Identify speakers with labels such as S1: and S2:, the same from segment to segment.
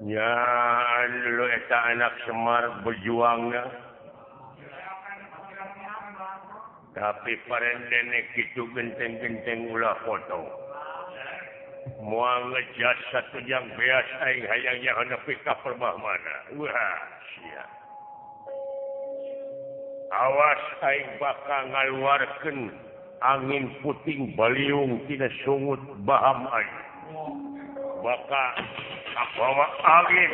S1: Ya dulu eta anak Semar berjuangnya tapi parendenek itu genteng-genteng ulah foto mau ngejas satu yang beas aing hayangnya nepi ka perbah mana wah sia awas aing bakal ngaluarkeun angin puting baliung tina sungut baham aing bakal bawa angin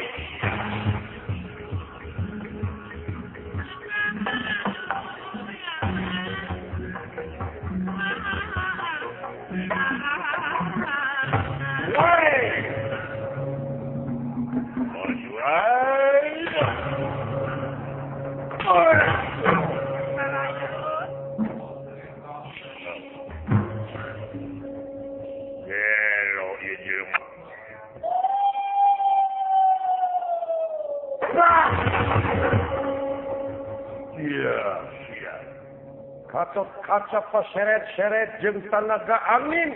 S1: kaca paseret-seret jeung tanaga angin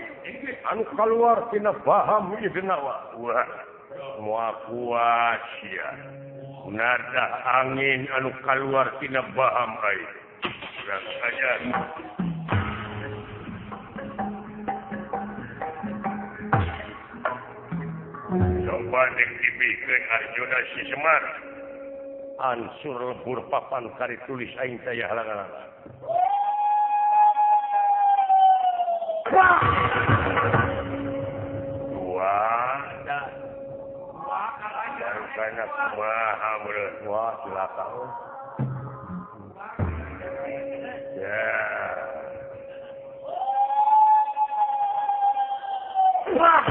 S1: anu kaluar tina baham ieunawa wah moal kuat sia nada angin anu kaluar tina baham ai urang saja coba dek dibikeun Arjuna si Semar ansur lebur papan kari tulis aing teh halang-halang karena kumaha bener wah cilaka ya wah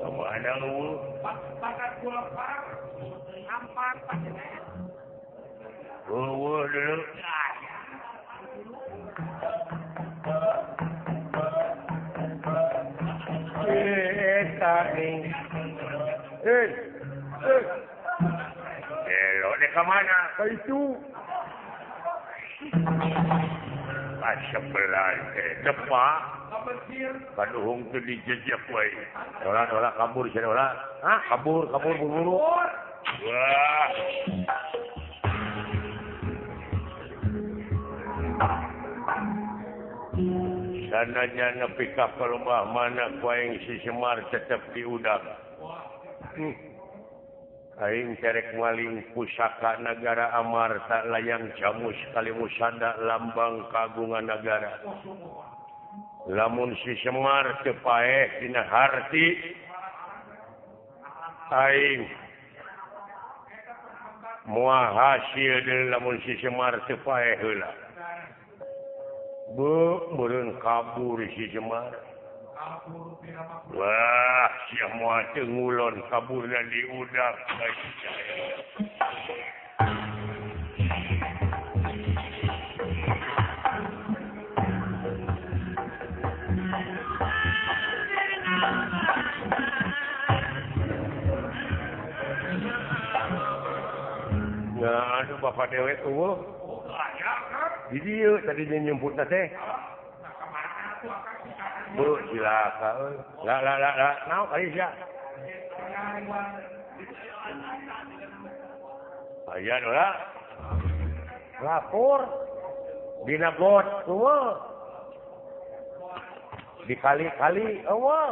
S1: sama ada lu bakat gua pak ampat dulu taring dek kemana? Ke itu sebelah depak kaduhung itu dijejak woy dola kabur sih dola hah kabur buru-buru wah sananya nepi ka perumbah mana kuaing si Semar tetep diudak aing cerek maling pusaka negara Amarta layang jamus kalimusada lambang kagungan negara lamun si Semar teu paeh dina harti aing moal hasil deui lamun si Semar teu paeh heula meureun kabur si Semar wah sia moal teu ngulon kaburna di udak nah aduh bapak dewek eueuh di dieu tadi nyemputna teh bu cilaka euy la naon kali sia aya dola lapor dina got eueuh dikali-kali eueuh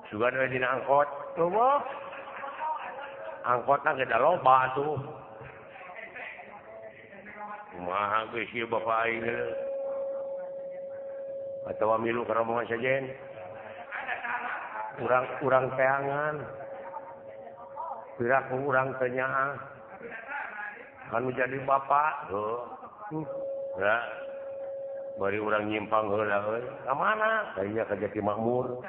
S1: sugan we dina angkot eueuh angkotna geda loba tuh kumaha geus ieu bapak aing atawa milu ka rombongan sajen urang teangan piraku urang teu nyaah anu jadi bapak ya bari urang nyimpang heula euy ka mana kayaknya ka Jatimakmur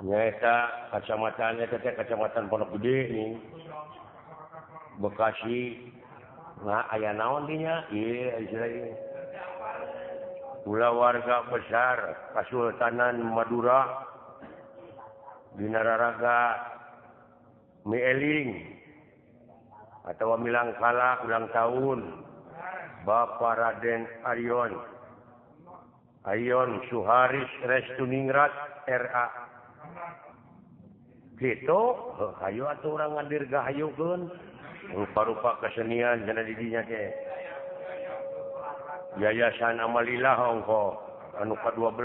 S1: nyaeta kecamatan eta teh kecamatan Pondok Gede nih Bekasi nah aya naon dinya ieu istilahna ulah warga besar Kasultanan Madura dina raraga Mieling atau Milangkala ulang tahun Bapak Raden Aryon Ayon Suharis Restuningrat RA gitu hayu atuh urang ngadirgahayukeun rupa-rupa kesenian cenah di dinya teh Yayasan Amalillah ongko anu ke-12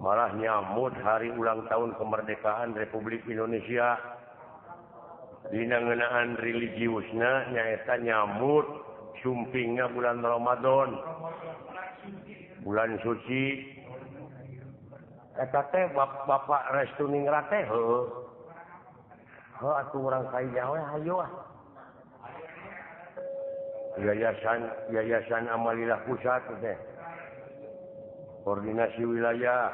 S1: malah nyambut hari ulang tahun kemerdekaan Republik Indonesia dina ngeunaan religiusna nyaeta nyambut sumpingna bulan Ramadan bulan suci eta teh Bapak Restuningrat teh heuh atuh urang kaya we hayu Yayasan Amalillah Pusat teh Koordinasi Wilayah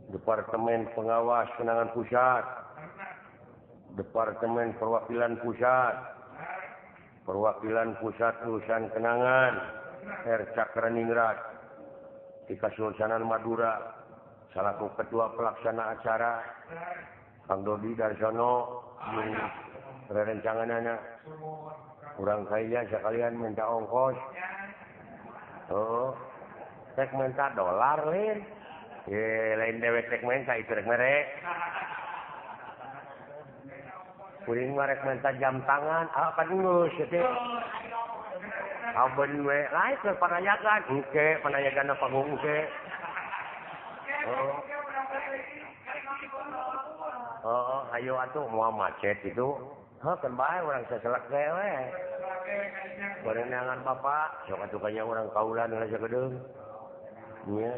S1: Departemen Pengawas Kenangan Pusat Departemen Perwakilan Pusat Urusan Kenangan Cakraningrat di Kasultanan Madura selaku Ketua Pelaksana Acara Kang Dodi Darsono rerencanganana urang kaya sekalian minta ongkos tek minta dolar lain lain dewe tek minta itu rek merek kuring merek minta jam tangan kan ngurus itu aben we lain ke panayagan engke panayagan panggung engke ayo atuh moal macet itu kan bae urang saselak we berenangan bapak sok atuh kaya urang kaulan geus sagedeung nya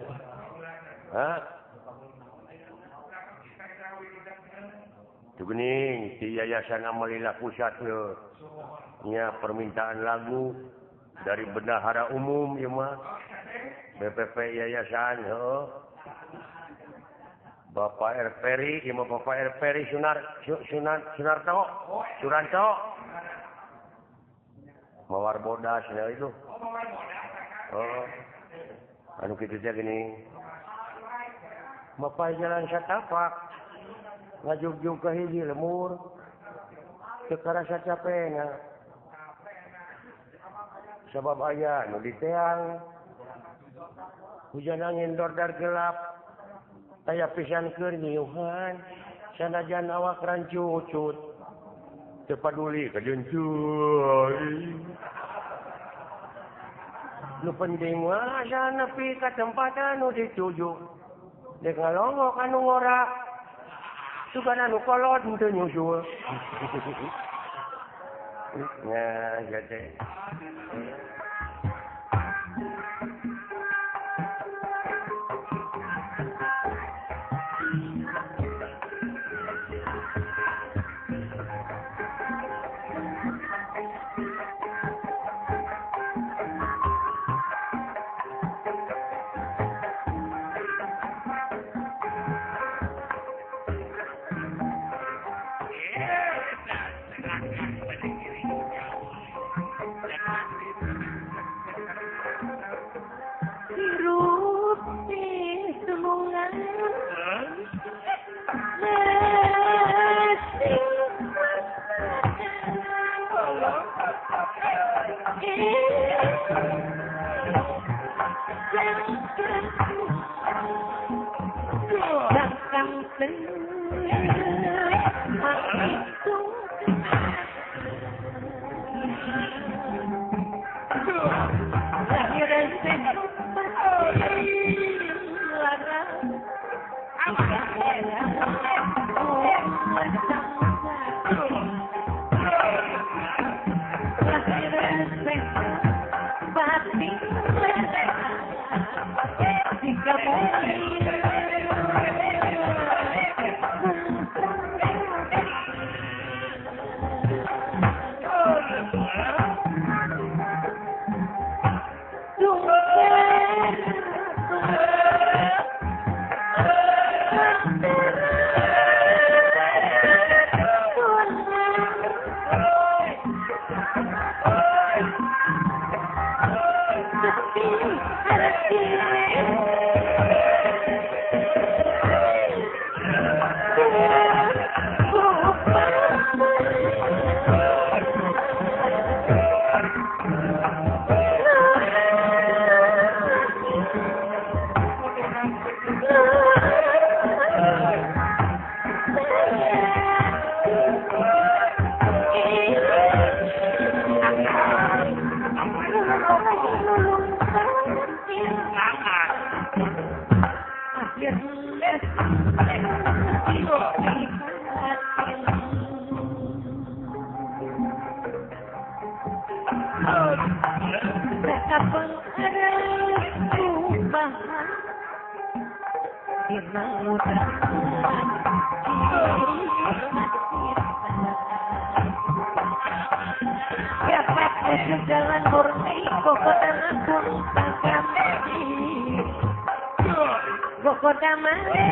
S1: tuh geuning di Yayasan Amalillah Pusat nya permintaan lagu dari bendahara umum ieu mah BPP Yayasan Bapak Erperi, ieu mah Bapak Erperi Sunarto Suranto mawar bodas itu anu kitu teh gini Bapak jalan satapak ngajugjug ka hiji lemur teu karasa capena sabab aya nu di teang hujan angin dordar gelap aya pisan keur nyiuhan sanajan awak rancucut teu paduli ka deunteuy nu penting mah asa nepi ka tempat anu dituju dek ngalongok anu ngora sugan anu kolot teu nyusul nya jadi
S2: Jalan murni kokotan aku kami kokotan mana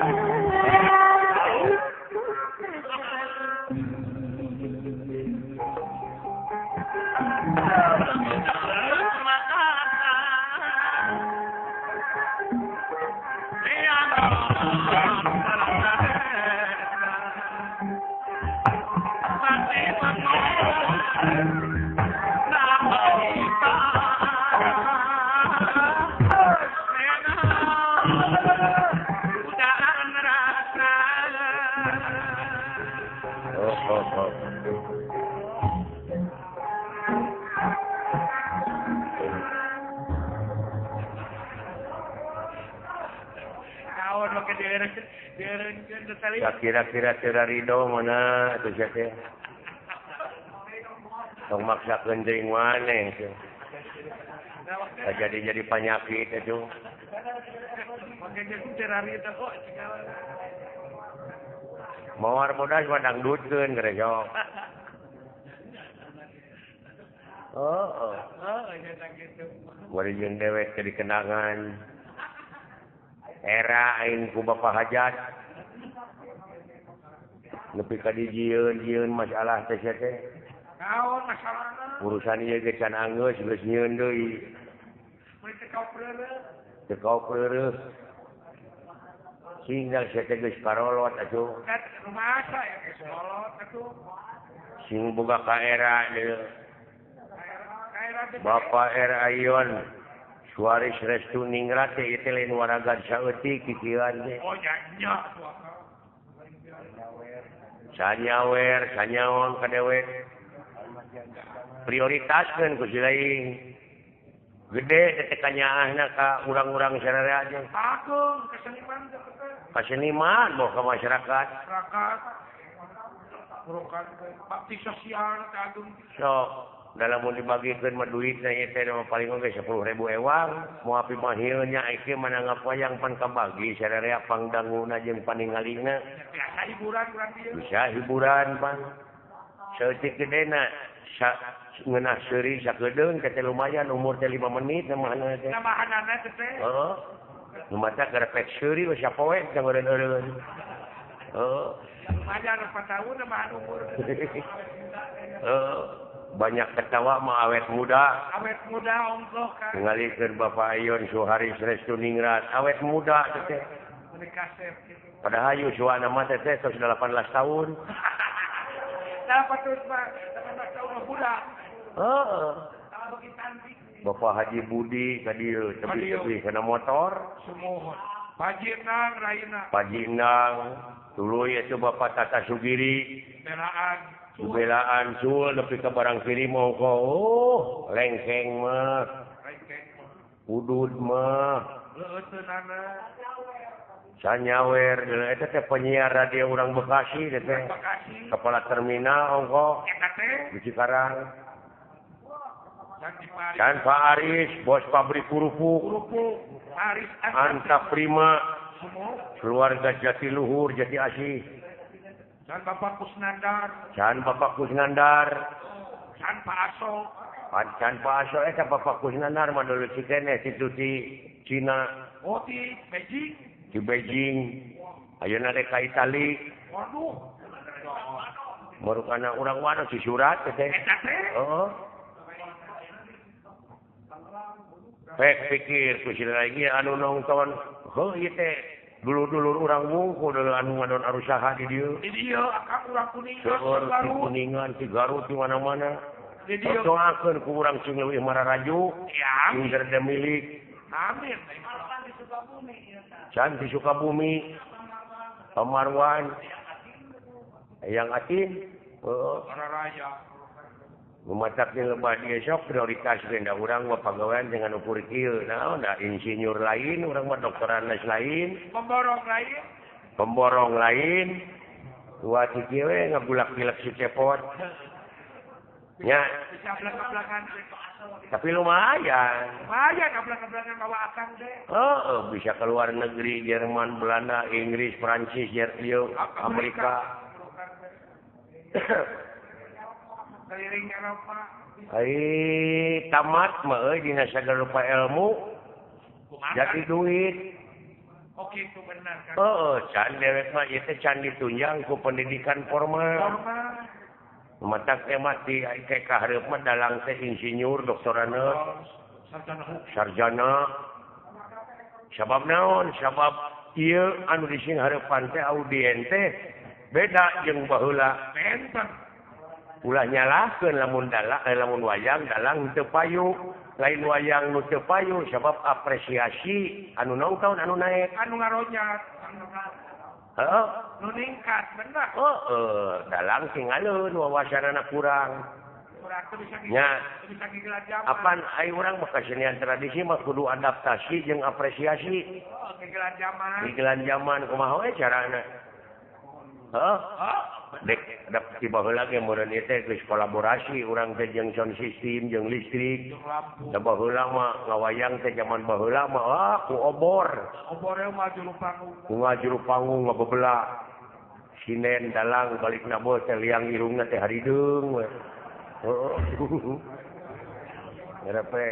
S1: kira-kira Ridho mana itu siapa? Tong maksa gendring maneh tuh. Jadi penyakit itu. Mawar bodas wadang dutkeun gerejo. Oh. Bari jeung dewek jadi kenangan. Era aing ku Bapak Hajat. Nepi ka dijieun masalah teh sia teh.
S2: naon masalahna
S1: Urusan ieu ge can anggeus geus nyieun deui.
S2: mun
S1: Tekau peureuh. Sehingga sia teh geus karolot atuh.
S2: kan rumasa ya geus kolot atuh
S1: Sing boga ka era deui.
S2: kaira
S1: Bapak era Ayon. Suaris Restu Ningrat teh ieu teh lain waragan saeutik kikieuan teh.
S2: oh nya
S1: Sanyawer, sanyawan kadewek. Prioritaskeun ku si lain. Gede teh kanyaahna ka urang-urang sararea aja.
S2: agung keseniman teh
S1: Ka seniman bawa ka masyarakat.
S2: masyarakat urukan bakti sosial teh agung
S1: So, dalam mau dibagikeun mah duitna ieu teh mah paling oge 10.000 ewang. Moal pimahieunya iki mana ngapayang pan kabagi sararea pangdanguna jeung paningalina.
S2: biasa hiburan urang dieu
S1: Bisa hiburan pan. Seeutik gedena ngeunah seuri sakedeung teh lumayan umur teh 5 menit namahna teh.
S2: namahanana teh
S1: Heeh. Nu mata garepek seuri we sapoe jeung eureun-eureun. Heeh.
S2: lumayan 4 tahun namahan umur
S1: Banyak ketawa mah awet muda.
S2: awet muda ongkoh kan
S1: Ngalikeun Bapak Ayon Suharis Restu Ningrat awet muda teh.
S2: menikah sep
S1: Padahal Yusua nama teh tos 18 tahun.
S2: dapat terus Pak 18 tahun muda
S1: Heeh.
S2: kalau bagi cantik
S1: Bapak Haji Budi ka dieu tepi-tepi kana motor.
S2: semohon Pajinang Raina
S1: Paji Endang tuluy itu Bapak Tata Sugiri.
S2: belaan
S1: Belaan sul nepi ka barang kiri mongko. Lengkeng mah, udud mah,
S2: leuteunana
S1: sanyawer eta teh penyiar radio urang Bekasi teh.
S2: Bekasi
S1: Kepala terminal ongko
S2: eta teh
S1: di Cikarang.
S2: dan di Paris
S1: Dan Pak Aris, bos pabrik kerupuk.
S2: Rupu Paris
S1: Anta Prima,
S2: semua
S1: keluarga Jatiluhur, Jati Asih.
S2: dan Bapak Kusnandar
S1: Can Bapak Kusnandar.
S2: dan Pak Aso
S1: Can Pak Aso eta Bapak Kusnandar mah dulu cikene situ di Cina,
S2: oh di Beijing
S1: di Beijing. Ayeuna teh ka Itali.
S2: waduh
S1: Marukana urang wana si surat teh.
S2: eta teh
S1: Heeh. Pek pikir ku sila lagi anu nonton. Heuh ieu teh dulur-dulur urang wungkul dulu anu ngadon arusaha di dieu.
S2: di dieu akang urang kuningan
S1: Seueur di
S2: baru
S1: Kuningan, di Garut, di mana-mana.
S2: di dieu
S1: Doakeun ku urang sing leuwih mararaju,
S2: ya
S1: sing gerda milik.
S2: amin
S1: Can di Sukabumi, Pamarwan, Yang Atin,
S2: para raya
S1: Mematapnya lebah dia sok prioritas genda orang mah pagawean dengan ukur kieu. Naon da insinyur lain, urang mah doktoran lain, pemborong lain. Tua si kieu we ngagulak-gulak si cepot. Nya. Tapi lumayan.
S2: Lumayan kablang-kablangan bawa akang deh.
S1: Bisa ke luar negeri, Jerman, Belanda, Inggris, Prancis, Amerika.
S2: Keliling Eropa.
S1: Tamat mah dina sagala ilmu. Jadi duit.
S2: Oke, itu benar kan.
S1: Can dewek mah ieu teh can ditunjang ku pendidikan formal. Matak teh mati kayak kahareup mah dalang teh insinyur, doktoraneus, sarjana. Sabab naon? Sabab ieu anu dising hareupan teh audien teh beda jeung baheula. Ulah nyalahkeun lamun wayang dalang teu payu, lain wayang nu teu payu sabab apresiasi anu nongton anu naek,
S2: anu ngaronyat. Nu ningkat bener.
S1: dalang tinggalun wawasanana kurang. Nya, apaan ai urang mah kasenian tradisi mah kudu adaptasi jeung apresiasi. Gigilan zaman kumaha we carana? Dek dap ti baheula ge meureun ieu teh geus kolaborasi urang teh jeung sound system jeung listrik. Da baheula mah ngawayang teh zaman baheula mah ku obor.
S2: Obore mah juru panggung.
S1: Ku juru panggung ngabebelah. Sinen dalang balikna beuh teh liang irungna teh harideung we. Ngarepe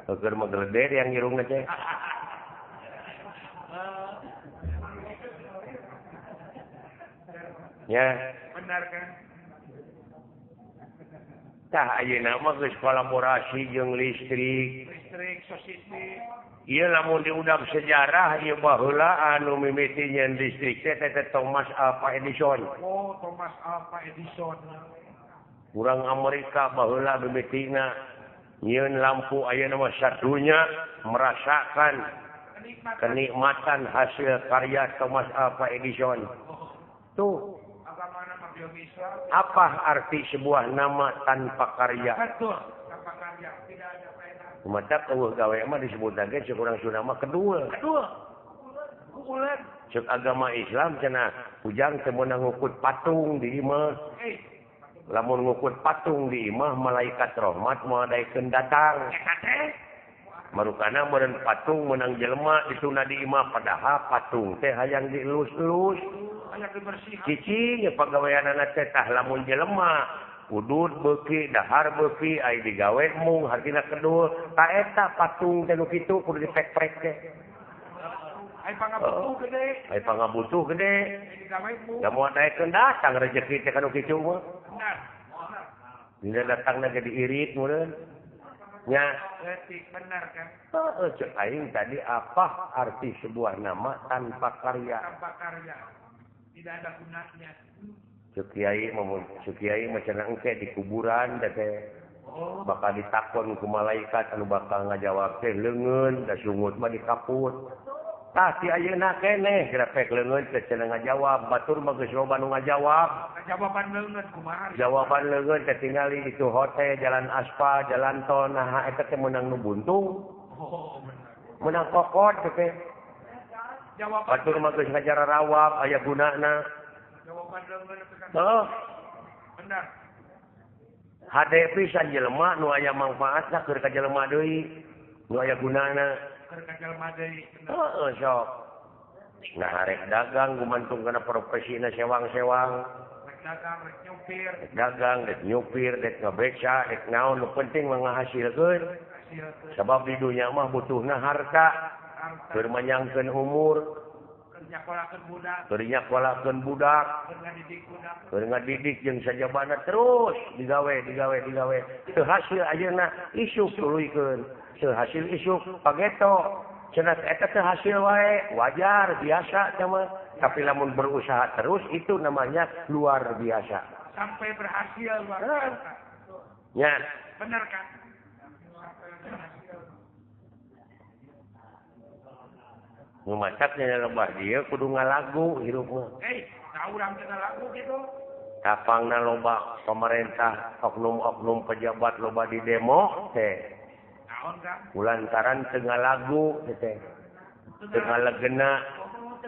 S1: keur mah gede liang irungna teh. Ya.
S2: Benar kan?
S1: Tah ayeuna mah geus kolaborasi jeung listrik,
S2: sosistik.
S1: Ieu lamun diudang sejarah ieu baheula anu mimiti nyeun listrik teh Thomas Alva Edison.
S2: Thomas Alva Edison.
S1: Urang Amerika baheula mimitina nyieun lampu ayeuna mah sadunya merasakan kenikmatan hasil karya Thomas Alva Edison. Tuh. Apa arti sebuah nama tanpa karya?
S2: Betul, tanpa karya tidak ada faedah.
S1: Mata eueuh gawe mah disebut lagi sekurang Sunda mah kedua.
S2: Ulet.
S1: Cek agama Islam cenah ujang teu meunang ngukut patung di imah. Lamun ngukut patung di imah malaikat rahmat moal daekeun datang. Marukana meureun patung meunang jelema dituna di imah padahal patung teh hayang dielus-elus. Cicing pagaweanana teh tah lamun jelema udud beuki dahar beuki ai digawe mung hartina kedul ta eta patung teh nu kitu kudu dipek-pek teh
S2: ai pangabutuh gede
S1: da moal daekeun datang rezeki teh kanu kitu mah dina datangna jadi irit meureun nya
S2: benar kan
S1: cek aing tadi apa arti sebuah nama tanpa karya
S2: tidak ada gunanya.
S1: Sukiai macam engke di kuburan da teh bakal ditakon ku malaikat anu bakal ngajawab teh leungeun da sungut mah dikaput. Tah ti ayeuna keneh grepek leungeun teh cenah ngajawab batur mah geus loba nu ngajawab.
S2: Jawaban leungeun kumaha?
S1: Jawaban leungeun teh tingali itu hotel jalan aspal jalan tol nah eta teh meunang nu buntung. Meunang kokot teh. Batur mah geus ngajar rawab aya gunana.
S2: Jawaban leungeun benar.
S1: Hade pisan jelema nu aya mangfaatna keur ka jelema deui. Nu aya gunana.
S2: Keur ka jelema deui.
S1: Sok. Nah arek dagang gumantung kana profesina sewang-sewang.
S2: Rek
S1: dagang, rek nyupir, rek ngabeca, rek naon nu penting mah ngahasilkeun. Sabab di dunya mah butuhna harta. Keur manyangkeun umur, keur nyakolakeun budak, keur ngadidik jeung sajabana terus digawe. Teu hasil ayeuna isuk tuluykeun, teu hasil isuk pageto. Cenah eta teu hasil wae, wajar biasa teh mah. Tapi lamun berusaha terus itu namanya luar biasa.
S2: Sampai berhasil luar biasa.
S1: Ya.
S2: Benar kan?
S1: Ngumacaknya lebah dia kudu ngalagu hirup mah.
S2: Nah urang teh ngalagu gitu.
S1: tapangna loba pemerintah oknum-oknum pejabat loba di demo teh kulantaran tengah lagu teh tengah legena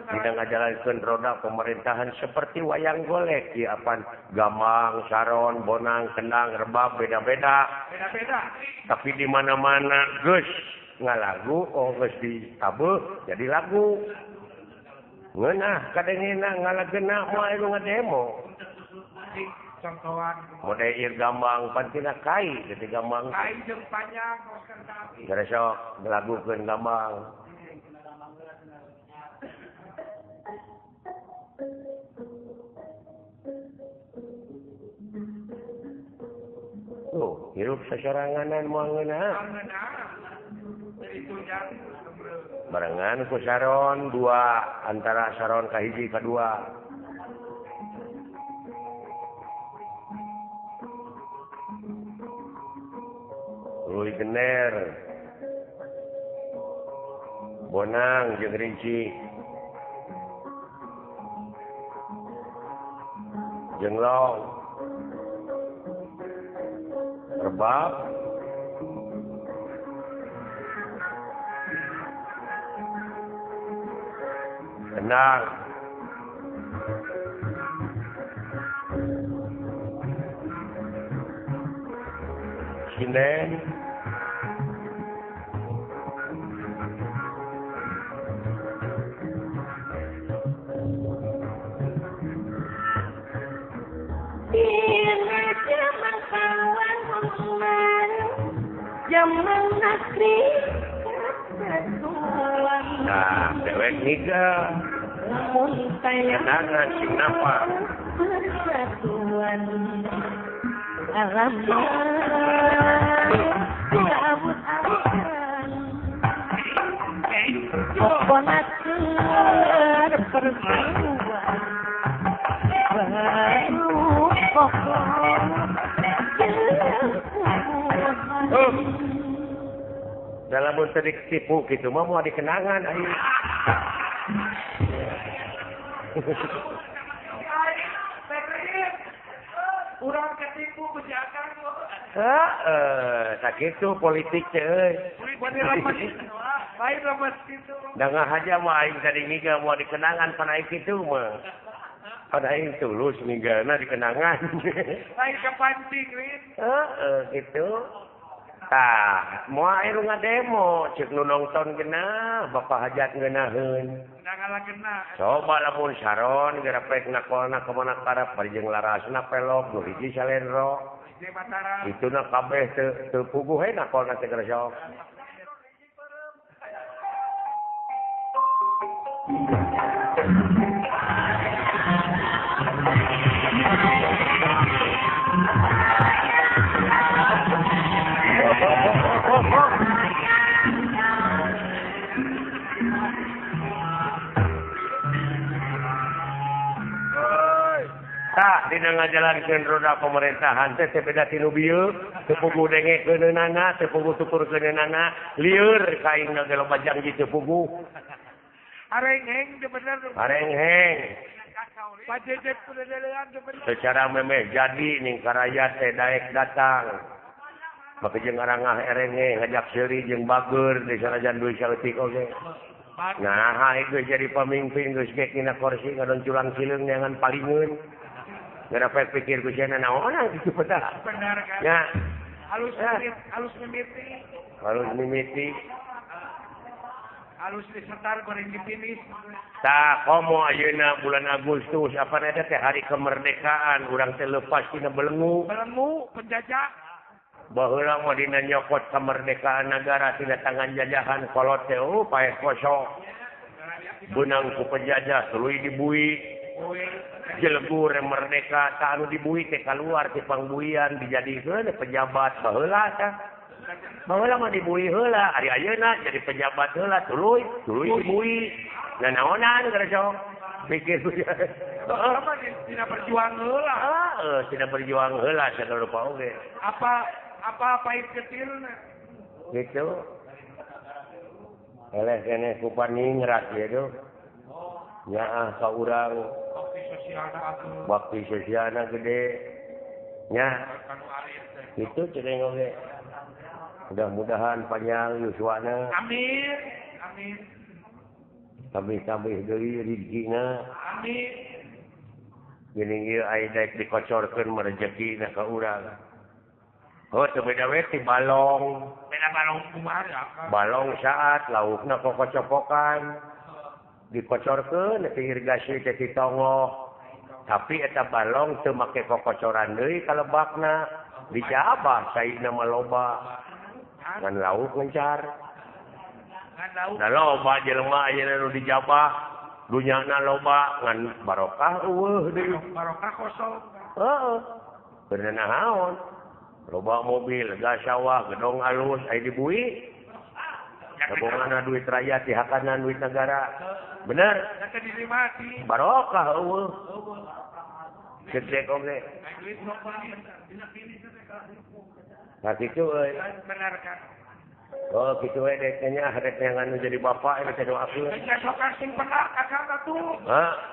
S1: dina ngajalankeun roda pemerintahan seperti wayang golek ya apa gamang saron bonang kendang rebab beda-beda tapi di mana-mana geus ngalagu geus ditabeuh jadi lagu ngeunah kadengina ngalagena moal anu ngademo
S2: contohan
S1: mode ieu gambang pantina kai jadi gambang
S2: kai jeung panjang
S1: gara sok ngalagukeun gambang hirup sasoranganan moal ngeunah barengan ku saron dua antara saron kahiji kadua Luy gener bonang jeung rinci jenglong rebab kendang sinden nah dewek niga kenangan sing napa dalam sedik tipu gitu mah mau dikenangan ayo
S2: urang ketipu bejakan
S1: sakitu politik euy
S2: baik lemes gitu
S1: dangah aja mah aing tadi miga mau dikenangan pan aing kitu mah pada aing tulus migana dikenangan
S2: baik kepancing Rin
S1: gitu tah moal anu ngademo ceuk nu nongton geuna bapak hajat ngeunaheun
S2: ngalagenna
S1: coba lamun saron geura pek nakolna ka mana karep bari jeung larasna pelok nu hiji salendro
S2: di Mataram
S1: ituna kabeh teu puguh he nakolna teh geura sok dina ngajalankeun roda pemerintahan teh beda tinu bieu teu puguh dengekeunana teu puguh tukurkeunana lieur kaingna ge loba janji teu puguh
S2: arengheng teh bener
S1: arengheng
S2: pajejet kudelean teh bener
S1: secara memeh jadi ning karaya teh daek datang maka jeung arangah erenge ngajak seuri jeung bageur di sanajan duit saeutik oge nah itu jadi pemimpin geus ge dina kursi ngadon culang cileung neangan palingeun gara pikir ku cenah naon kitu pada
S2: benar kan
S1: ya
S2: halus mimiti halus disetar goreng dipinis
S1: tah komo ayeuna bulan Agustus apa ada teh hari kemerdekaan urang teh leupas tina belenggu penjajah baheula mah dina nyokot kemerdekaan negara tina tangan jajahan kolot teh paeh kosong beunang ku penjajah tuluy dibui jelegur merdeka tak anu dibui teh keluar ti pangbuian dijadikeun pejabat baheula tah baheula mah dibui heula ari ayeuna jadi pejabat heula tuluy dibui nah naonan gara sok mikir
S2: apa tidak berjuang heula
S1: tidak berjuang heula sagala rupa oge
S2: apa pahit kecilna
S1: gitu eleh keneh ku paningrat gitu nya kau urang bakti sosialna gede nya itu ceneng oge mudah-mudahan panjang yuswana
S2: amin amin
S1: tambih deui rezekina
S2: amin
S1: geuning ieu aya daek dikocorkeun rezekina ka urang oh teu beda we ti balong
S2: beda balong kumaha
S1: balong saat laukna kokocopokan dikocorkeun teh irigasi teh ditongoh tapi eta balong teu make kokocoran deui kalebakna dijabah saina mah loba ngan lauk ngencar da loba jelema aya nu dijabah dunyana loba ngan barokah eueuh deui
S2: barokah kosong
S1: heeh bener naon loba mobil gas sawah gedong alus aya di bui tabunganna duit rakyat dihakanan duit negara bener
S2: teh dirimati
S1: barokah eueuh cek oge nah kitu euy
S2: bener kan
S1: oh kitu we dek nya harek yang jadi bapak ini teh doakeun
S2: sokan sing penak akang atuh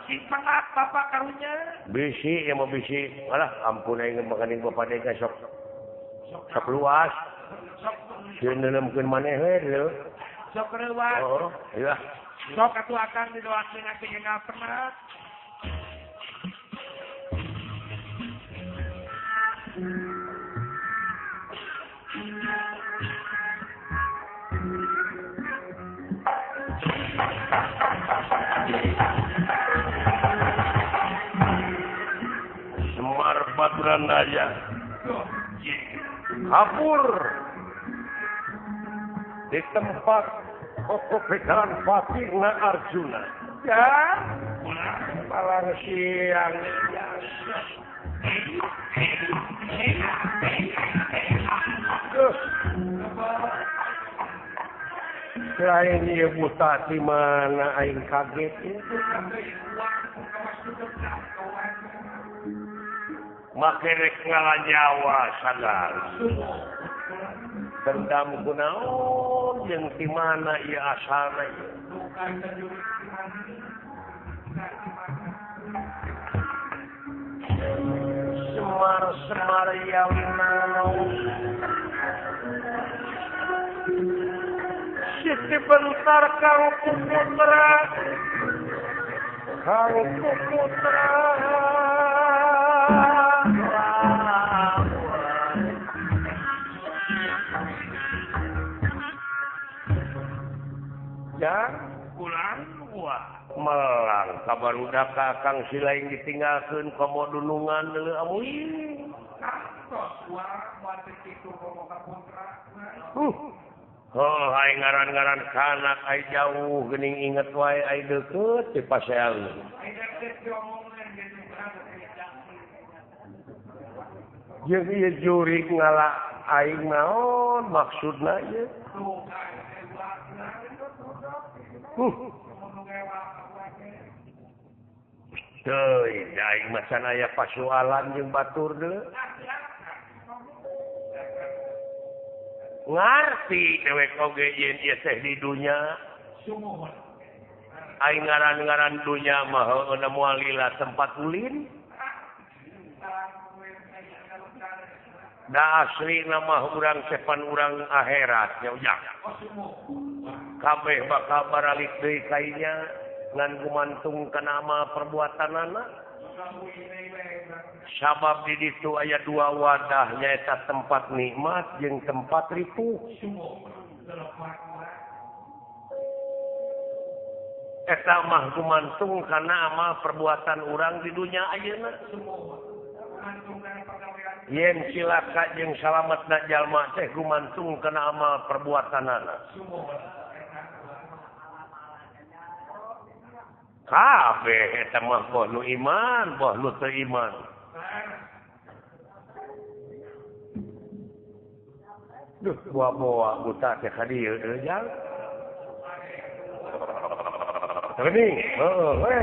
S2: sing penak bapak karunya
S1: bisi ya mau bisi alah ampun aing makaning bapak dek sok luas sieun neuleumkeun maneh we lho
S2: sok leuwas
S1: oh iya
S2: sok atuh akang didoakeun atuh yang penak
S1: Semar Baturan aja kabur di tempat pokok veteran Fatina Arjuna ya malang siang selain dia buta di mana aing kaget make rek ngalanyawa sagar dendam kunaon jeung di mana ieu asalna ieu semar yang naon siti bentar kang putra ya
S2: pulang wah
S1: melang kabarudak ka Kang Silaing ditinggalkeun komo dunungan deuleu amuy oh ai ngaran-ngaran kanak ai jauh geuning inget wae ai deukeut ti paseang jeung ieu jurig ngala aing naon maksudna ieu teuy aing mah can aya pasoalan jeung batur deuleu ngarti dewek oge yen ieu teh di dunya aing ngaran-ngaran dunya mah heueuna moal lila tempat ulin da asli nama urang sepan urang akhirat nya ujang kabeh bakal baralik deui kainya ngan gumantung kana amal perbuatanana sabab di ditu aya dua wadah nyaeta tempat nikmat jeung tempat ripuh eta mah gumantung kana amal perbuatan urang di dunya ayeuna yen cilaka jeung salametna jalma teh gumantung kana amal perbuatanana kabeh eta mah boh nu iman boh nu teu iman duh boa-boa buta teh ka dieu deui jang teuing we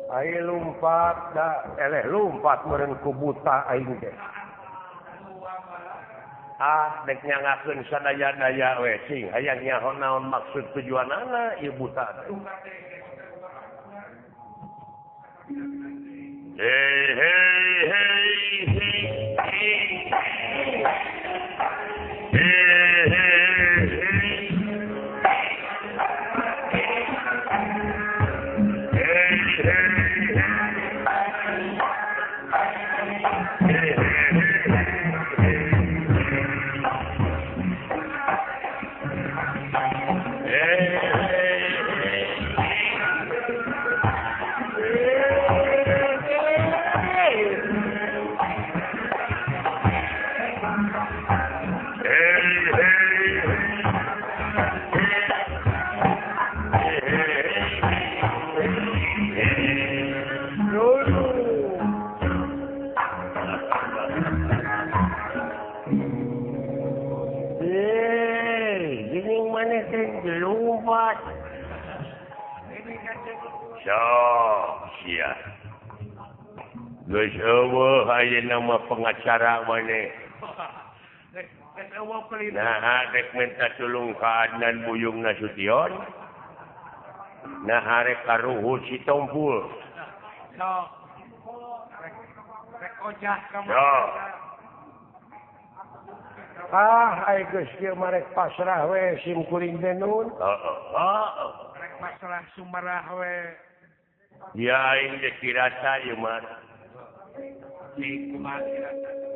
S1: ai lumpat da eleh lumpat meureun ku buta aing teh deknya ngakeun sadaya-daya we sing hayang nyaho naon maksud tujuanana ieu buta. Geus eueuh aya nama pengacara maneh. Nah, dek minta tulung ka Adnan Buyung Nasution. Nah, arek karuhut si Tompul.
S2: Rek ojah kamu.
S1: Ai geus kieu marek pasrah we sim kuring denun.
S2: Rek pasrah sumarah we.
S1: Ya aing geus dirasa ieu mah.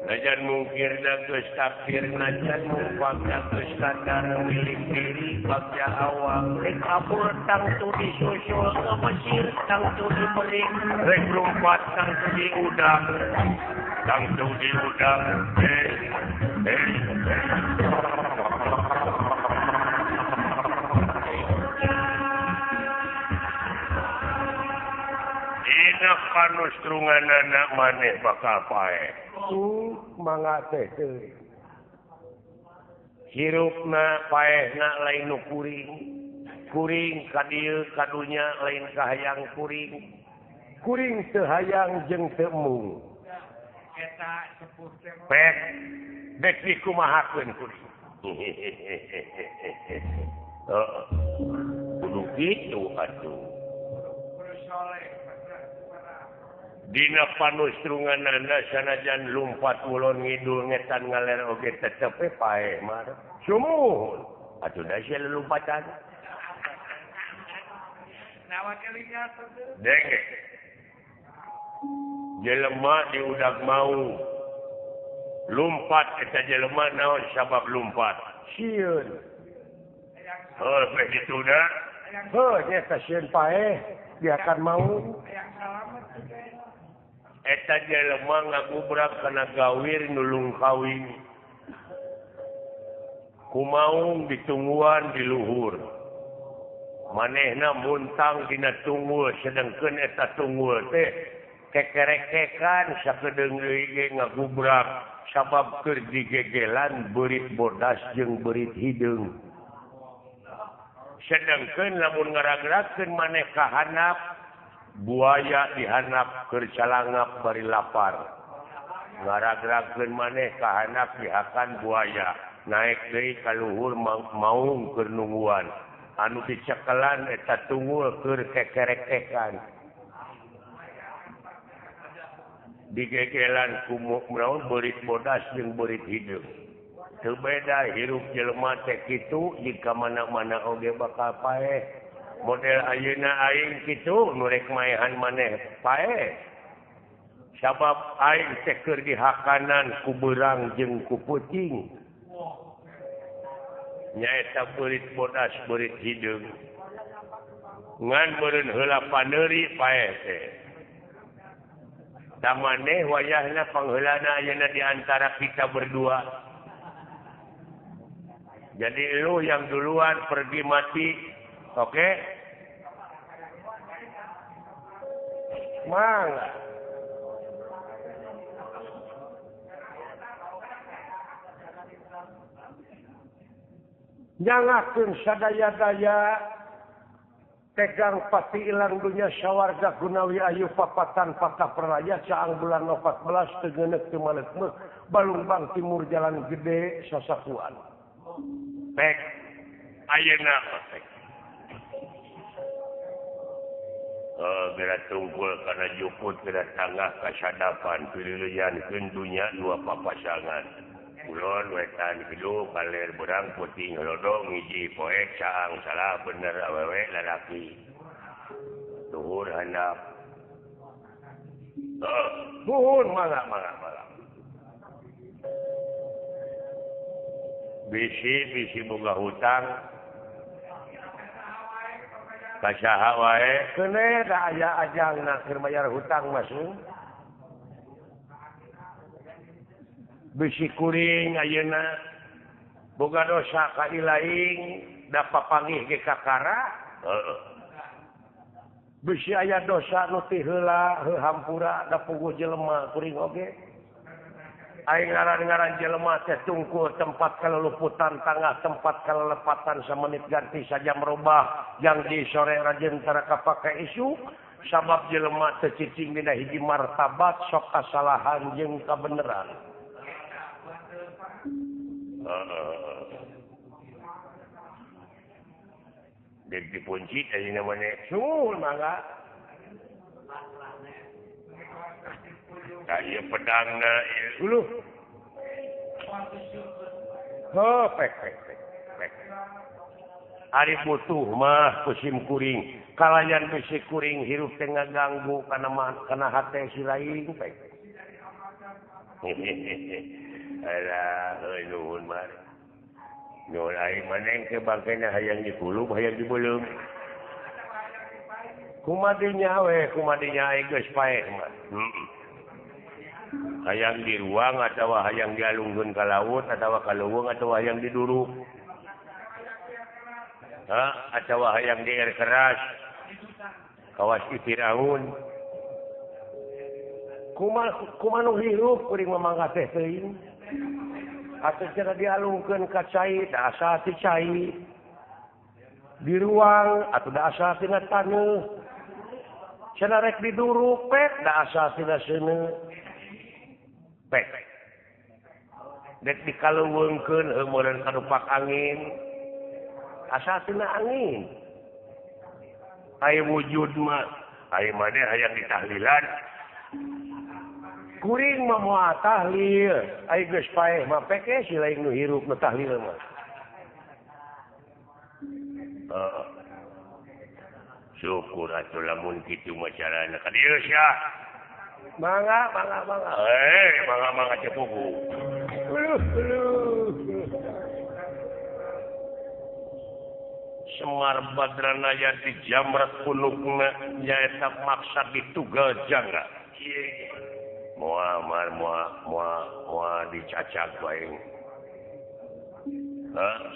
S1: Najan mungkir dah geus takdir najan mupakna geus kadar milik diri bagja awak rek kabur tang tu disusul ke Mesir tang tu diberi rek lompat tang tu diudang Ina panustrungan anak maneh bakal pae. Mangga teh teuing. Hirupna paehna lain nu kuring. Kuring ka dieu kadunya lain kahayang kuring. Kuring teu hayang jeung teu mung.
S2: Eta sepuh teh.
S1: Pek dek dikumahakeun kuring. Kudu kitu atuh. Dina panustrunganana sanajan lumpat ulon ngidul ngetan ngaler oge tetep pae mar. Sumuhun. Atuh da sia lelumpatan.
S2: Nawa kalinya teh.
S1: Denge. Jelema diudag mau. Lumpat eta jelema naon sabab lumpat? Sieun. Begitu dah. Nya sieun pae biarkan mau. Eta jelema ngagubrak kana gawir nulung kawin. Kumaung ditungguan di luhur. Manehna muntang dina tunggul sedengkeun eta tunggul teh kekerekekan sakedeung deui ge ngagubrak sabab keur digegelan beurit bodas jeung beurit hideung. Sedengkeun lamun ngaragragkeun maneh ka handap buaya dihanap keur calangap bari lapar. Ngaragragkeun maneh ka handap dihakan buaya. Naik deui ka luhur maung keur nungguan. Anu dicekelan eta tunggul keur kekerekekan. Digegelan kumuk naon beurit bodas jeung beurit hideung. Teu beda hirup jelema teh kitu jika mana-mana oge bakal paeh. Model ayeuna aing kitu nu rek maehan maneh pae. Sabab aing teh keur dihakanan ku beurang jeung ku peuting. Nyaeta beurit bodas beurit hideung. Ngan beureun heula paneuri pae teh. Da maneh wayahna pangheulana ayeuna di antara kita berdua. Jadi lu yang duluan pergi mati. Oke? Mangga. Nyangakeun sadaya-daya tegang pati ilang dunya sawarga gunawi ayu papatan paka peraya caang bulan 14 teu ngeuneuk teu maleuk Balumbang Timur Jalan Gede Sasakuan. Pek ayeuna pek. Gerak tunggul karena juput gerak tangah kasadapan pililiankeun dunya dua papasangan. Kulon wetan kidu kaler berang putih lodong hiji poek caang salah bener awewe lalaki. Tuhur handap. Nuhun mangga. Bisi boga hutang. Kasaha wae keune da aya ajangna keur bayar hutang masung. Bisi kuring ayeuna boga dosa ka ilaing da papanggih ge kakara. Bisi aya dosa nu ti heula hampura da puguh jelema kuring oge. Aing ngaran-ngaran jelema teh tungkul tempat kaluluputan tangah tempat kalelepatan samenit ganti saja merubah yang di sore rajen tara kapake isu sabab jelema teu cicing dina hiji martabat sok kasalahan jeung kabeneran. Dek dipunci ayeuna mane suul mangga. Kaya pedangna ieu. Pek. Ari butuh mah kusim kuring. Kalayan bisi kuring hirup teh ngaganggu kana hate si lain pek. Alah, nuhun mah. Nuhun aing maneng ke bangkena hayang dikulup hayang dibeulung. Kumadinya aing geus paeh mah. Hayang di ruang atau hayang dialungkeun ka laut atau ka leuweung atau hayang diduru. Atau hayang di air keras. Kawas Firaun. Kumaha nu hirup kuring mamangga teh teuing. Atuh cenah dialungkeun ka cai da asa ti cai. Di ruang atuh da asa tina taneuh. Cenah rek diduru pek da asa tina seuneu. Pek. Dek dikaleuweungkeun meureun kadupak angin. Asa tina angin. Aya wujud mah, aya mah hayang ditahlilan. Kuring mah moal tahlil, aya geus paeh mah pek si lain nu hirup nu tahlil mah. Syukur atuh lamun kitu mah carana ka dieu sia. Mangga. Mangga cepugu. Semar Badrana ya di jamrat punukna nyaeta maksa ditugal jangga. Moa dicacak wae.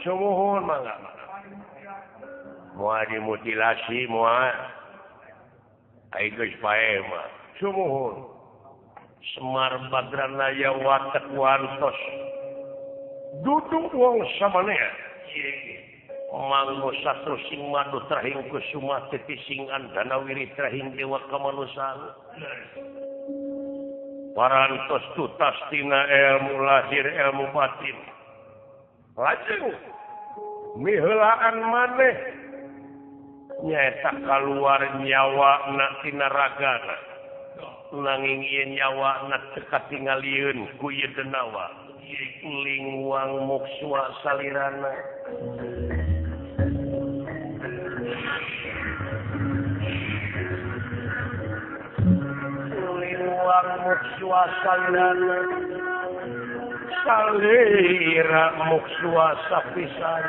S1: Sumuhun mangga. Moa dimutilasi moa. Ai geus paeh mah. Sumuhun. Semar Badrana ya watek wantos. Duduk wong samanea. Manggo satu sing madu trahing kusuma tetisingan danawiri trahing dewa kamanusan. Parantos tutas tina ilmu lahir ilmu batin. Lajeng miheulaan maneh nyaeta kaluar nyawa na tina ragana. Nanging ieu nyawa na teu katingalieun ku ieu denawa. Lingwang muksua salirana. Lingwang muksua salirana. Salira muksua sapisan.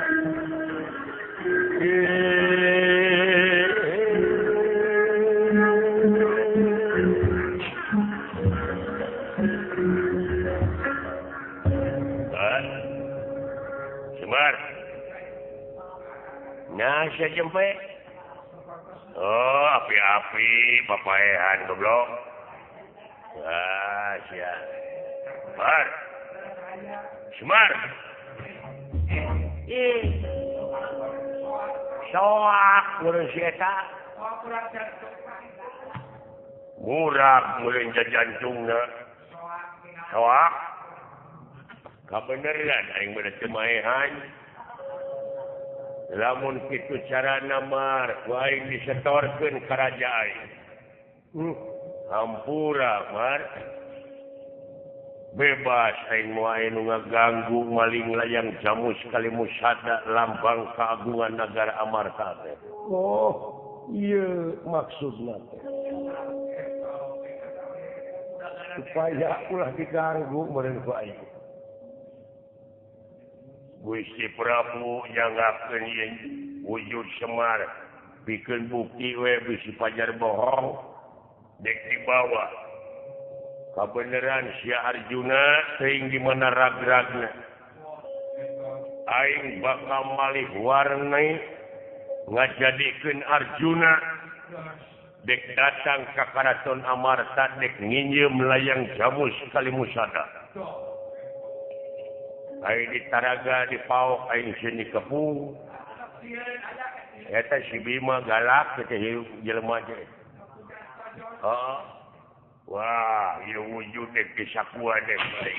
S1: Nah, saya jempe. Oh, api-api, papaehan goblok. Ah, sia. Semar. Semar. Soak urang si eta. Murah mulai jantungna. Soak. kabeneran aing bade cemaehan lamun kitu cara namar ku aing disetorkeun ka raja aing hampura mar bebas aing moal anu ngaganggu maling layang jamu sekali musada lambang keagungan negara Amarta teh oh iya maksudna teh supaya ulah diganggu meureun ku aing Gusti Prabu nyanggakeun ieu wujud Semar pikeun bukti we bisi pajar bohong dek dibawa kabeneran si Arjuna teuing di mana rag-ragna aing bakal malih warni ngajadikeun Arjuna dek datang ka karaton Amarta dek nginjeum layang jamu sekali musada aing ditaraga dipaok aing seni kepung eta si Bima galak teh hirup jelema teh wah ieu wujud dek kisakua dek baik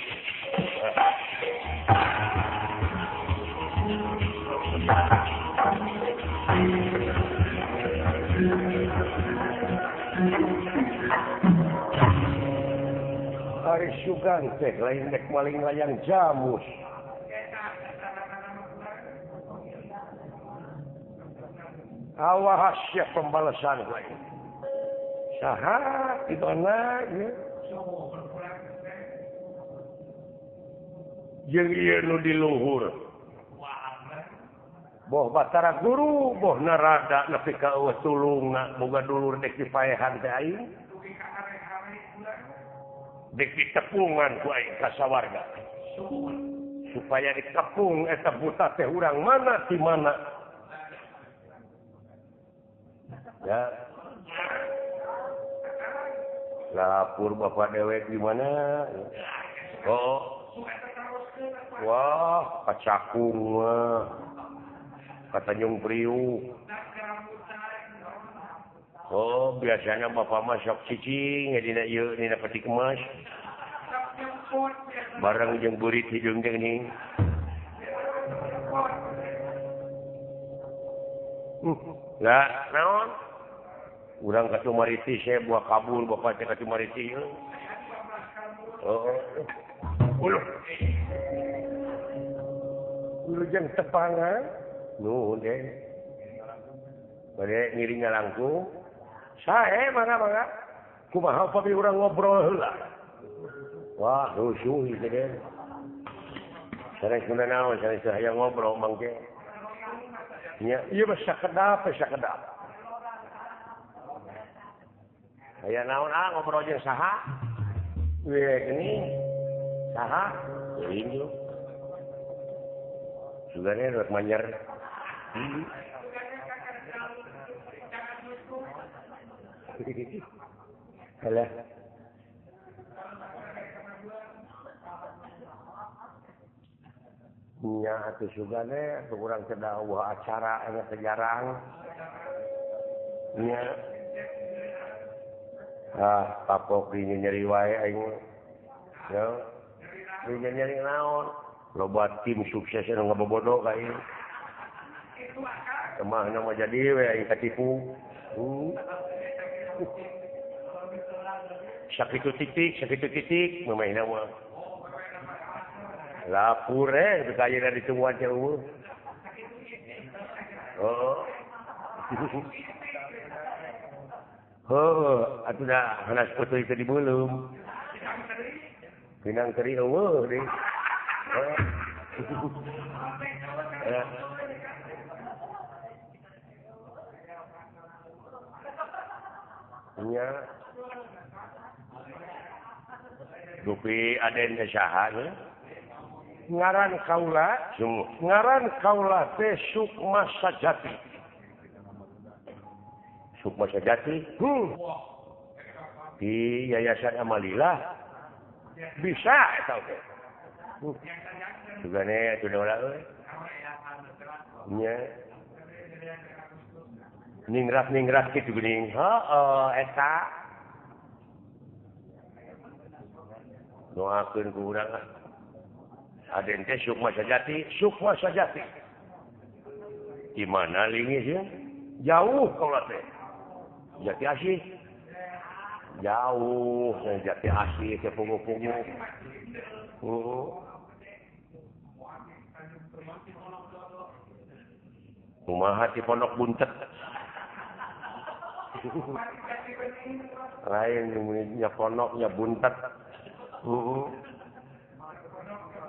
S1: Ari Sugan teh lain dek maling layang jamus awas ya pembalasan lain saha di mana ya jeung ieu nu di luhur boh Batara Guru boh Narada nepi ka eueuh tulungna boga dulur dek dipaehan teh aing dek ditepungan ku aing ka sawarga supaya ditepung eta buta teh urang mana di mana ya lapor bapak dewek di mana oh wah kacakung mah kata Tanjung Priuk oh biasanya bapak mah sok cicing dina ieu dina peti kemas bareng jeung beurit hideung teh geuning lah naon urang ka Tumariti saya buah kabul bapak teh ka Tumariti oh uluh jeung tepangan nuhun deh bade ngiring langkung sae mangga kumaha papi urang ngobrol heula wah rusuh ieu teh sanes naon sanes hayang ngobrol mangke nya ieu mah sakedap aya naon ngobrol jeung saha we geuning saha teuing sugane rek manyer halah nya atuh sugane kurang tedawah acara anu sejarang nya tapok di nyeri wae aing ya di nyeri naon loba tim sukses anu ngabobodo ka ieu emah mah jadi we aing katipu sakitu titik mamaina mah lapur teu ka ayeuna ditungguan teh eueuh atuh dah hanas foto itu dibeulum pinang teri eueuh deui nya dupi aden teh saha ngaran kaula teh Sukma Sajati di Yayasan Amalillah bisa eta teh sugane atuh daula euy nya ningrat kitu geuning eta doakeun ku urang Aden teh Sukma Sajati. Di mana lingis ya? Jauh kalau teh. Jati Asih. Jauh Jati Asih ke pungu-pungu. Kumaha di Pondok Buntet. Lain nya pondoknya Buntet.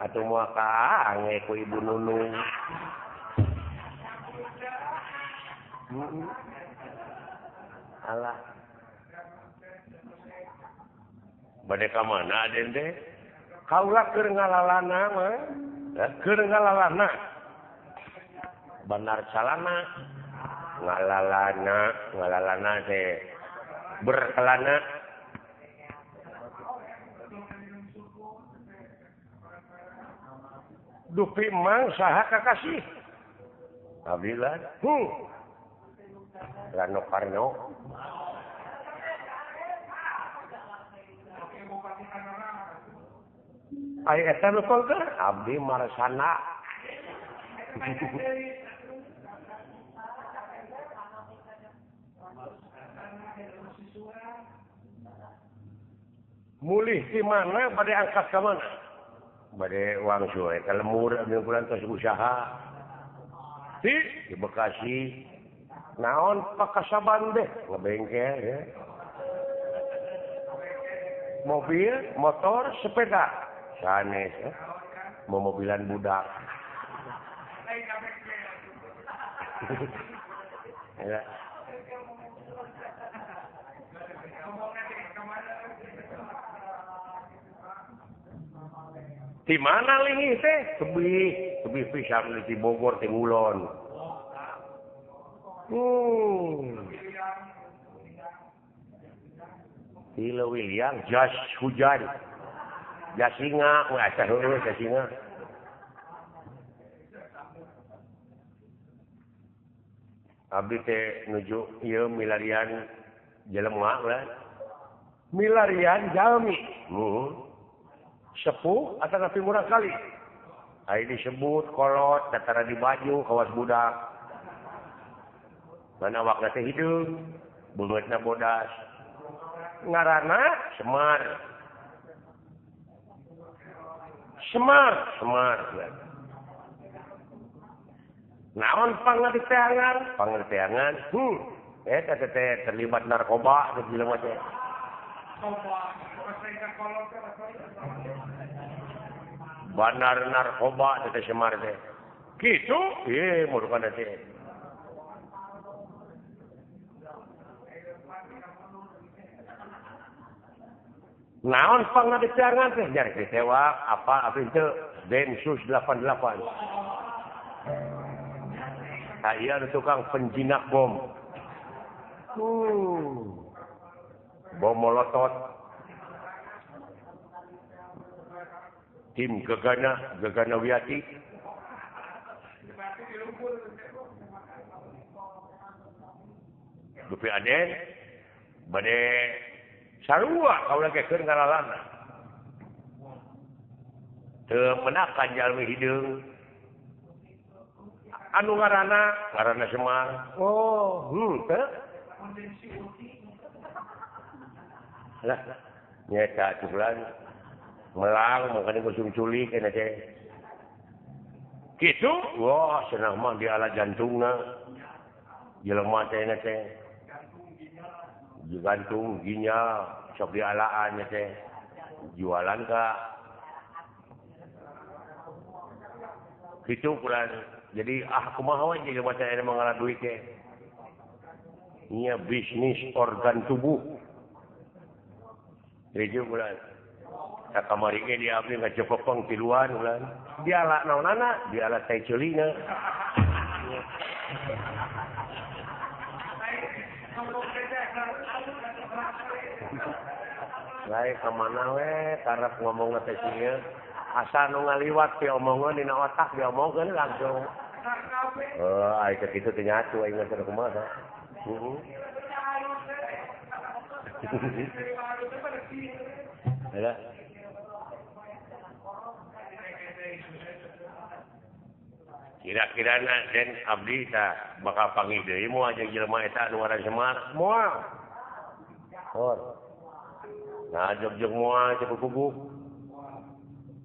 S1: Atuh moal kaange ku Ibu Nunung. Alah. Bade ka mana Aden teh? Kaula keur ngalalana mah. Keur ngalalana. Benar salana. Ngalalana teh berkelana. Dupi mang saha kakasih? Abdilah. Rano Karno. Ai eta nu kongker Abdi Marsana. Mulih di mana bade angkat ka mana? Bade wangsul eta lemur anu bulan tos usaha. Di Bekasi. Naon pakasaban deh ngebengkel ya. Mobil, motor, sepeda. Sanes ya. Mau mobilan budak. Ya. Di mana lingih teh? Tebih pisan di Bogor teh ngulon. Tilo William jas hujan. Jas singa, asa heueuh jas singa. Abdi teh nuju ieu milarian jelema lah. Milarian jalmi. Sepuh atau tapi murah kali. Ai disebut kolot, datara di baju, kawas budak. Mana awakna teh hideung, beungeutna bodas. Ngaranna Semar. Naon pangerteangan? Eta teh terlibat narkoba teh jelema teh. Bandar narkoba teh Semar teh. Kitu? Ieu murukana teh. Naon pangadeceangan teh jar ditewak apa abdi teu Densus 88. Aya tukang penjinak bom. Bom molotov. Tim Gegana Wiyati. Dupi Aden bade sarua kaula ge keur ngalalana. Teu menakan jalmi hideung. Anu ngaranna Semar. Teu. Lah, nyata cukulan melang makanya kusum culik kena teh. Kitu? Wah, senang mah di ala jantungna. Jelema teh na teh. Jantung ginjal sok dialaan teh. Jualan ka. Kitu kurang. Jadi kumaha we jelema teh aya mangala duit teh. Nya bisnis organ tubuh. Rejo bulan. Sakamari ge dia abdi ngacepepeng tiluan bulan. Diala naonana? Diala teh ceulina. Lain ka mana we karep ngomong teh sieu. Asa nu ngaliwat ti omongan dina otak diomongkeun langsung. Ai teh kitu teh nyatu aing teh kumaha. Ya. kira-kira dan abdi bakal panggil deui moal jeung jelema eta anu ngaran Semar moal nah jog-jog moal cepet guguk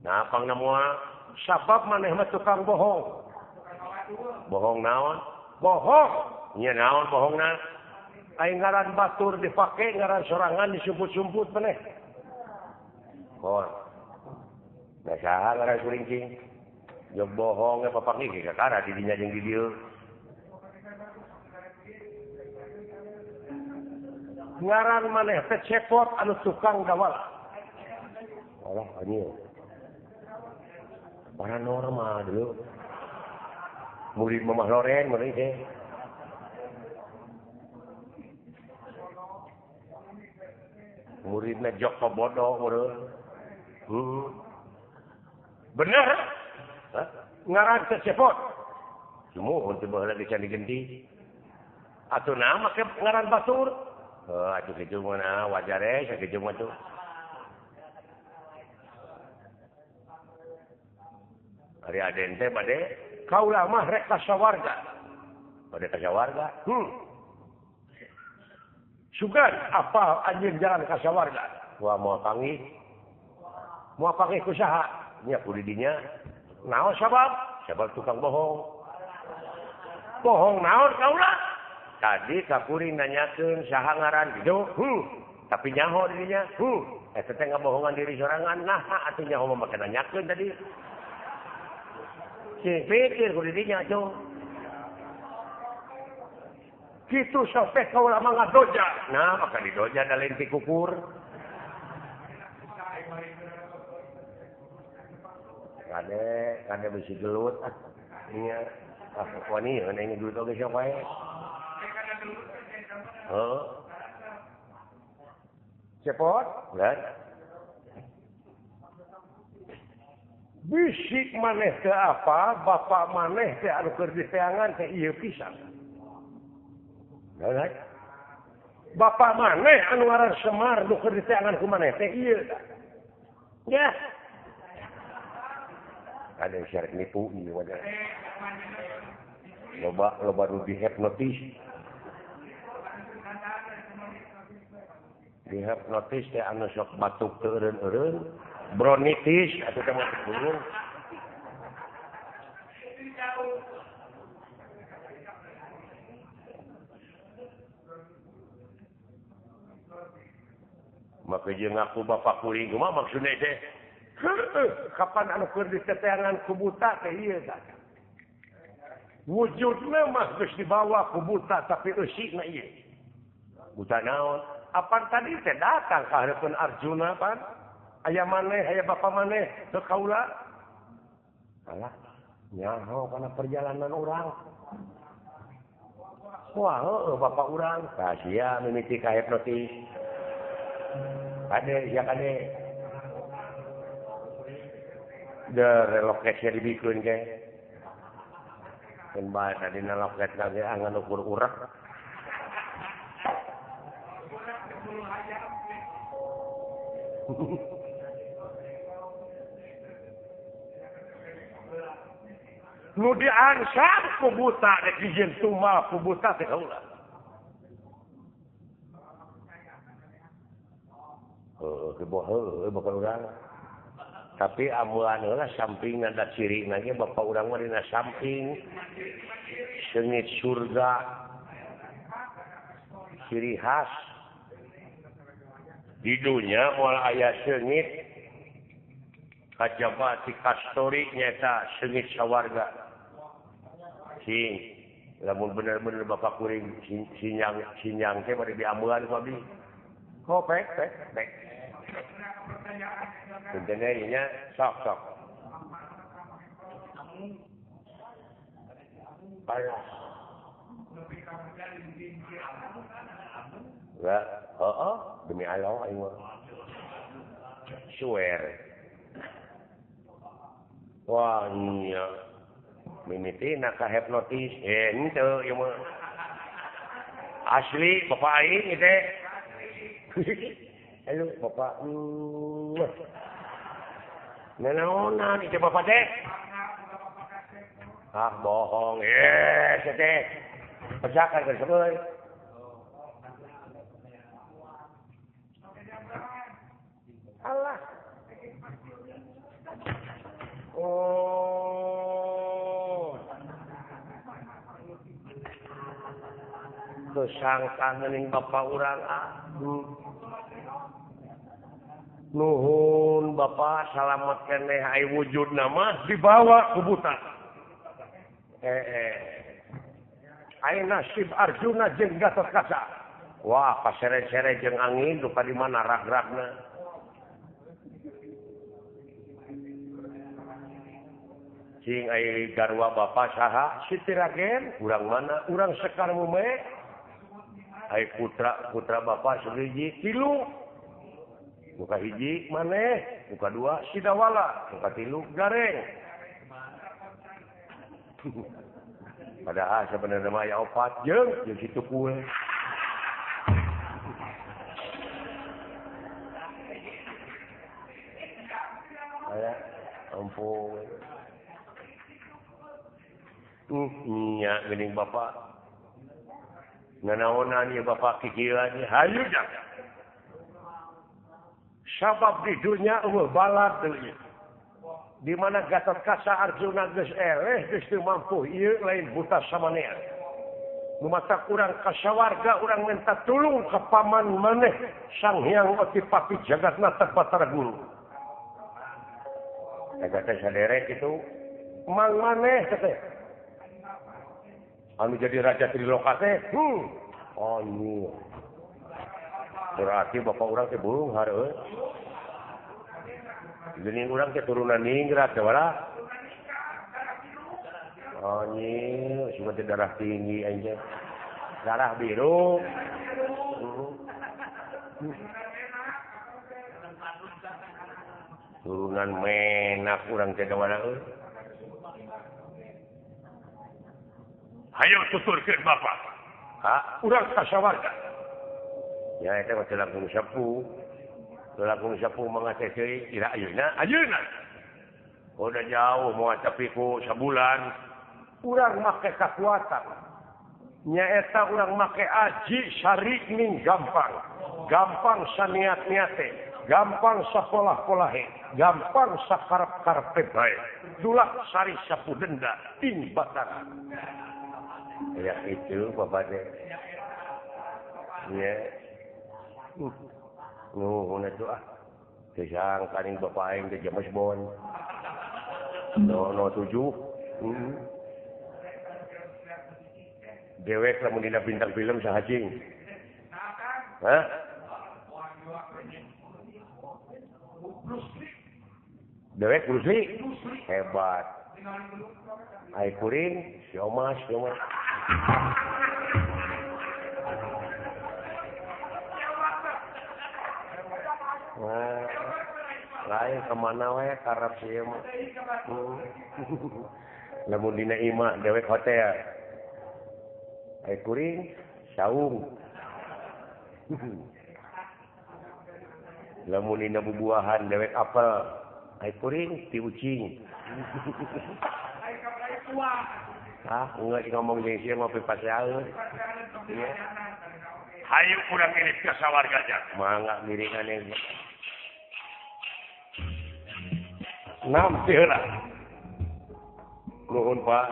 S1: nah pangna moal sabab maneh mah tukang bohong naon bohong nya naon bohongna ai ngaran batur dipake ngaran sorangan disumput-sumput maneh nah saha ngaran kuringking jog bohong papanggih ke kakara di dinya jeung di dieu ngaran maneh teh cepot anu tukang dawala alah anjing paranormal dulu murid Mamah Loren murid teh muridna Joko Bodo murid bener ngaran cepot cuma untuk baheula di Candi Genti atuh nama ke ngaran batur atuh kitu mah wajar sakitu mah tuh ari aden teh bade kaula mah rek kasawarga bade kasawarga sugan apa anjeun jalan kasawarga wah moal panggih ku saha nya ku didinya naon sabab tukang bohong naon kaula tadi ka kuring nanyakeun saha ngaran kitu tapi nyaho dirinya eta teh ngabohongan diri sorangan nah atuh nyaho mah make nanyakeun tadi sing pikir ku didinya atuh kitu sampe kaula mah ngadoja nah maka didoja da lain ti kukur kade besi gelut nya wani ini gelut oge sok wae cepot kan bisik maneh teh apa bapak maneh teh anu keur diteangan teh ieu pisan kan bapak maneh anu ngaran Semar nu keur diteangan ku maneh teh ieu ya ada yang syarat nipu ini wajar loba nu dihipnotis teh anu sok batuk teu eureun bronitis atuh teh mah burung maka jeung aku bapak kuring kumaha maksudna teh kapan anu keur diteteangan ku buta teh ieu tah wujudna mah geus dibawa ku buta tapi eusikna ieu buta naon apa tadi teh datang ka hareupeun Arjuna pan aya maneh aya bapak maneh teu kaula alah nyaho kana perjalanan urang wah heueuh bapak urang tah sia mimiti ka hipnotis kade ya kade relokasi dibikeun ge kan bae tadi naloket lagi angan ukur urak nu diansam ku buta rek dijieun tumal ku buta teh kaula heueuh bapak urang tapi amulan heula samping ada ciri lagi bapak urang mah dina samping seungit surga ciri khas di dunia moal aya seungit kajaba ti kastori nyata seungit sawarga sing lamun bener-bener bapak kuring sinyang teh bari diamulan ku abdi pek Tentunya ini sok. Parah. Enggak, demi Allah aing mah. Swear. Wah, iya. Mimitina ka hipnotis, henteu ieu mah. Asli bapak aing ieu teh. Halo bapak. Nanaonan itu bapak teh. bohong pecakan ke sebelah Allah kesangkan ning bapak urang nuhun bapak salamet keneh ai wujud nama dibawa ke buta ai nasib Arjuna jeung Gatotkaca wah pasere-sere jeung angin duka di mana rag-ragna cing ai garwa bapak saha Siti Ragen urang mana urang Sekar Mume ai putra bapak sehiji tilu muka hiji maneh muka dua Sidawala muka tilu Gareng padahal sebenarnya mah aya 4 jeung kitu kue aya ampun nya geuning bapak nganaonan ieu bapak kikieuan hayu jak sabab di dunia balad deui di mana Gatotkaca Arjuna geus eleh geus teu mampu ieu lain buta samanea nu matak urang kasawarga urang minta tulung ka paman maneh Sang Hyang Otipati Jagatnata Batara Guru eta teh saderek itu mang maneh teh anu jadi raja Triloka teh oh iya berarti bapak urang teh burung hareuh geuning urang teh turunan ningrat teh wala oh iya sudah darah tinggi anjing darah biru turunan menak urang teh wala hayu tuturkeun bapak urang kasawarga ya eta mah teu langkung sapu mangate teh ira ayeuna udah jauh moal tapi ku sabulan urang make kakuatan nyaeta urang make aji sari ning gampang saniat-niate gampang sapolah-polahe gampang sakarep-karepe bae dulah sari sapu denda ing Batara ya itu bapak teh ya nuhun atuh kesang kaning bapak aing teh James Bond no 7 dewek lamun dina bintang film sahajing dewek Bruce Lee hebat ai kuring si Omas lain kemana we karep sih mah lamun dina imah dewek hotel ai kuring saung lamun dina bubuahan dewek apel ai kuring ti ucing enggak ngomong jeung sieu mah pipaseaeun hayu urang ngirit ka sawarga jak mangga miringan yang nampira nuhun Pak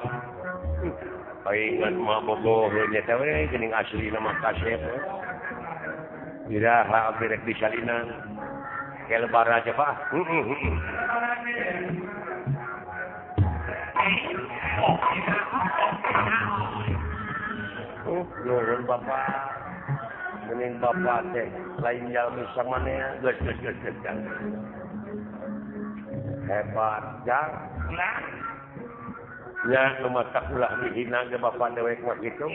S1: paingan mah boboh nya teh we geuning asli nama kasep iraha abdi rek disalinan kelebar aja Pak nuhun Bapak geuning Bapak teh lain jalmi samanea geus hebat jang ya nu matak ulah dihina ge Bapak dewek mah kitu